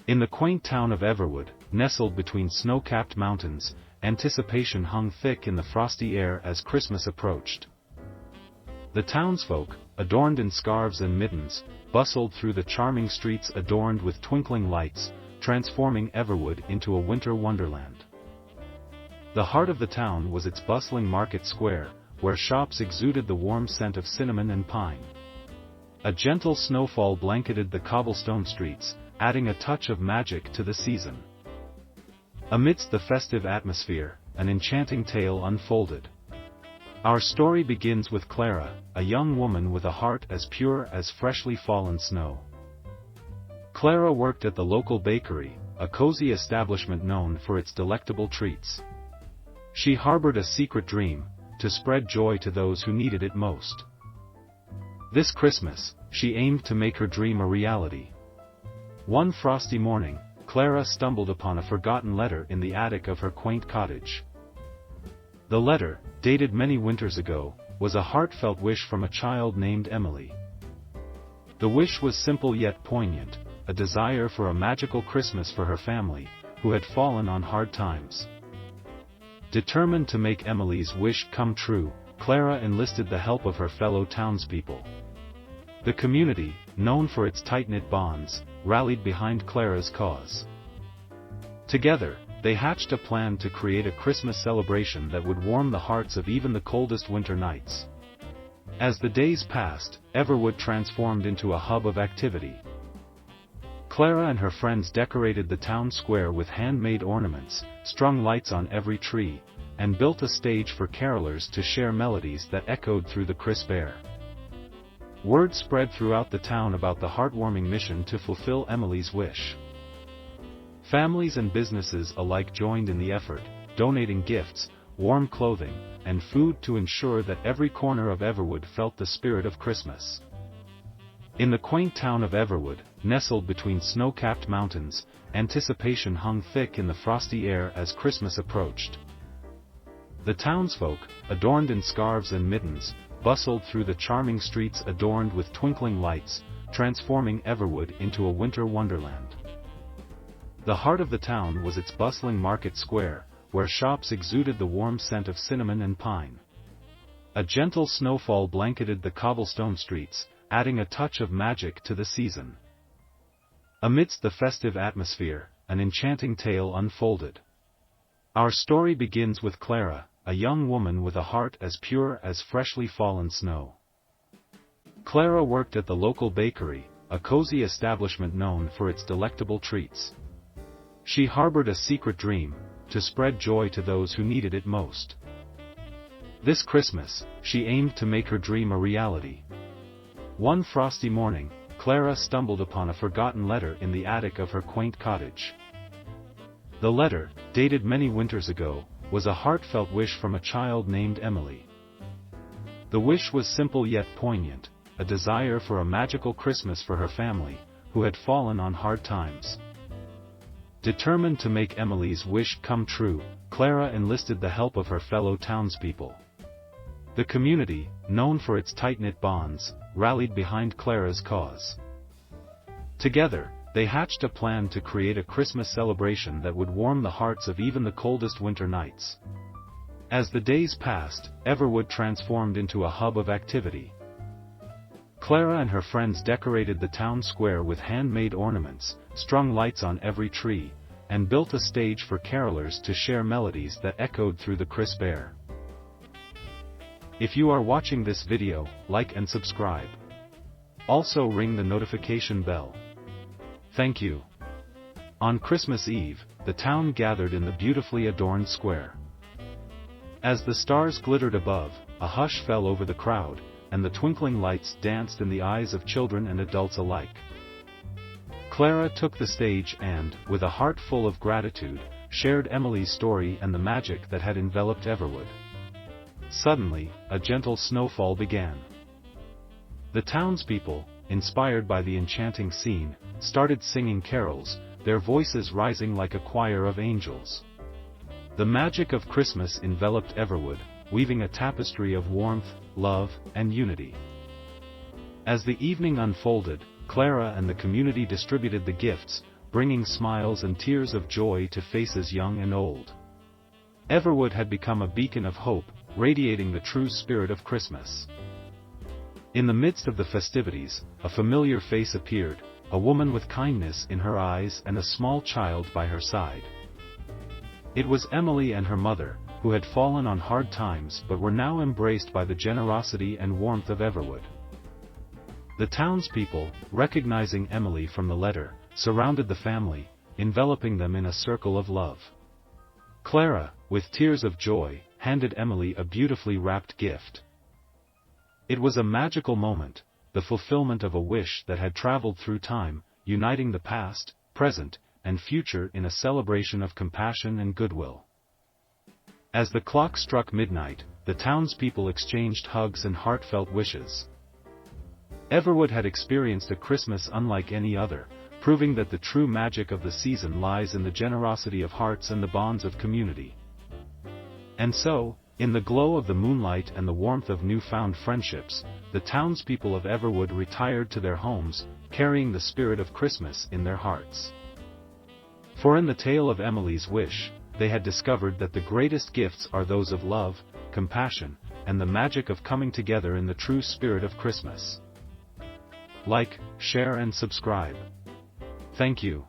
In the quaint town of Everwood, nestled between snow-capped mountains, anticipation hung thick in the frosty air as Christmas approached. The townsfolk, adorned in scarves and mittens, bustled through the charming streets adorned with twinkling lights, transforming Everwood into a winter wonderland. The heart of the town was its bustling market square, where shops exuded the warm scent of cinnamon and pine. A gentle snowfall blanketed the cobblestone streets, adding a touch of magic to the season. Amidst the festive atmosphere, an enchanting tale unfolded. Our story begins with Clara, a young woman with a heart as pure as freshly fallen snow. Clara worked at the local bakery, a cozy establishment known for its delectable treats. She harbored a secret dream, to spread joy to those who needed it most. This Christmas, she aimed to make her dream a reality. One frosty morning, Clara stumbled upon a forgotten letter in the attic of her quaint cottage. The letter, dated many winters ago, was a heartfelt wish from a child named Emily. The wish was simple yet poignant, a desire for a magical Christmas for her family, who had fallen on hard times. Determined to make Emily's wish come true, Clara enlisted the help of her fellow townspeople. The community, known for its tight-knit bonds, rallied behind Clara's cause. Together, they hatched a plan to create a Christmas celebration that would warm the hearts of even the coldest winter nights. As the days passed, Everwood transformed into a hub of activity. Clara and her friends decorated the town square with handmade ornaments, strung lights on every tree, and built a stage for carolers to share melodies that echoed through the crisp air. Word spread throughout the town about the heartwarming mission to fulfill Emily's wish. Families and businesses alike joined in the effort, donating gifts, warm clothing, and food to ensure that every corner of Everwood felt the spirit of Christmas. In the quaint town of Everwood, nestled between snow-capped mountains, anticipation hung thick in the frosty air as Christmas approached. The townsfolk, adorned in scarves and mittens, bustled through the charming streets adorned with twinkling lights, transforming Everwood into a winter wonderland. The heart of the town was its bustling market square, where shops exuded the warm scent of cinnamon and pine. A gentle snowfall blanketed the cobblestone streets, adding a touch of magic to the season. Amidst the festive atmosphere, an enchanting tale unfolded. Our story begins with Clara, a young woman with a heart as pure as freshly fallen snow. Clara worked at the local bakery, a cozy establishment known for its delectable treats. She harbored a secret dream, to spread joy to those who needed it most. This Christmas, she aimed to make her dream a reality. One frosty morning, Clara stumbled upon a forgotten letter in the attic of her quaint cottage. The letter, dated many winters ago, was a heartfelt wish from a child named Emily. The wish was simple yet poignant, a desire for a magical Christmas for her family, who had fallen on hard times. Determined to make Emily's wish come true, Clara enlisted the help of her fellow townspeople. The community, known for its tight-knit bonds, rallied behind Clara's cause. Together, they hatched a plan to create a Christmas celebration that would warm the hearts of even the coldest winter nights. As the days passed, Everwood transformed into a hub of activity. Clara and her friends decorated the town square with handmade ornaments, strung lights on every tree, and built a stage for carolers to share melodies that echoed through the crisp air. If you are watching this video, like and subscribe. Also ring the notification bell. Thank you. On Christmas Eve, the town gathered in the beautifully adorned square. As the stars glittered above, a hush fell over the crowd, and the twinkling lights danced in the eyes of children and adults alike. Clara took the stage and, with a heart full of gratitude, shared Emily's story and the magic that had enveloped Everwood. Suddenly, a gentle snowfall began. The townspeople, inspired by the enchanting scene, started singing carols, their voices rising like a choir of angels. The magic of Christmas enveloped Everwood, weaving a tapestry of warmth, love, and unity. As the evening unfolded, Clara and the community distributed the gifts, bringing smiles and tears of joy to faces young and old. Everwood had become a beacon of hope, radiating the true spirit of Christmas. In the midst of the festivities, a familiar face appeared, a woman with kindness in her eyes and a small child by her side. It was Emily and her mother, who had fallen on hard times but were now embraced by the generosity and warmth of Everwood. The townspeople, recognizing Emily from the letter, surrounded the family, enveloping them in a circle of love. Clara, with tears of joy, handed Emily a beautifully wrapped gift. It was a magical moment, the fulfillment of a wish that had traveled through time, uniting the past, present, and future in a celebration of compassion and goodwill. As the clock struck midnight, the townspeople exchanged hugs and heartfelt wishes. Everwood had experienced a Christmas unlike any other, proving that the true magic of the season lies in the generosity of hearts and the bonds of community. And so, in the glow of the moonlight and the warmth of newfound friendships, the townspeople of Everwood retired to their homes, carrying the spirit of Christmas in their hearts. For in the tale of Emily's wish, they had discovered that the greatest gifts are those of love, compassion, and the magic of coming together in the true spirit of Christmas. Like, share and subscribe. Thank you.